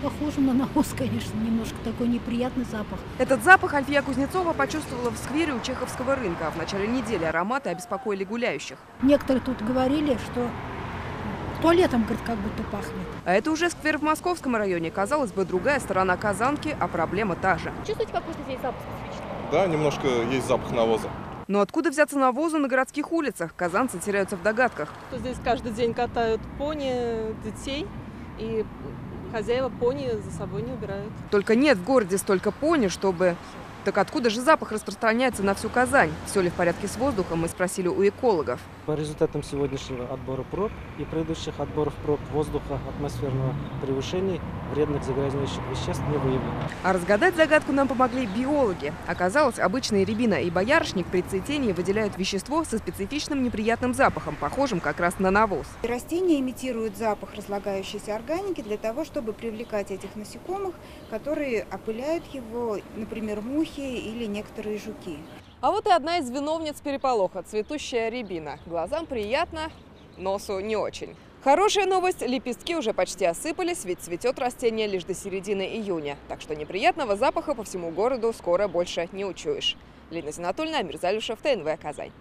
Похоже на навоз, конечно, немножко такой неприятный запах. Этот запах Альфия Кузнецова почувствовала в сквере у Чеховского рынка. В начале недели ароматы обеспокоили гуляющих. Некоторые тут говорили, что туалетом, говорит, как будто пахнет. А это уже сквер в Московском районе. Казалось бы, другая сторона Казанки, а проблема та же. Чувствуете какой-то здесь запах специфичный? Да, немножко есть запах навоза. Но откуда взяться навозу на городских улицах? Казанцы теряются в догадках. Здесь каждый день катают пони, детей, и хозяева пони за собой не убирают. Только нет в городе столько пони, чтобы... Так откуда же запах распространяется на всю Казань? Все ли в порядке с воздухом, мы спросили у экологов. По результатам сегодняшнего отбора проб и предыдущих отборов проб воздуха атмосферного превышений вредных загрязняющих веществ не выявлено. А разгадать загадку нам помогли биологи. Оказалось, обычные рябина и боярышник при цветении выделяют вещество со специфичным неприятным запахом, похожим как раз на навоз. Растения имитируют запах разлагающейся органики для того, чтобы привлекать этих насекомых, которые опыляют его, например, мухи или некоторые жуки. А вот и одна из виновниц переполоха – цветущая рябина. Глазам приятно, носу не очень. Хорошая новость – лепестки уже почти осыпались, ведь цветет растение лишь до середины июня. Так что неприятного запаха по всему городу скоро больше не учуешь. Лина Зинатульна, Амир Залюшев, ТНВ Казань.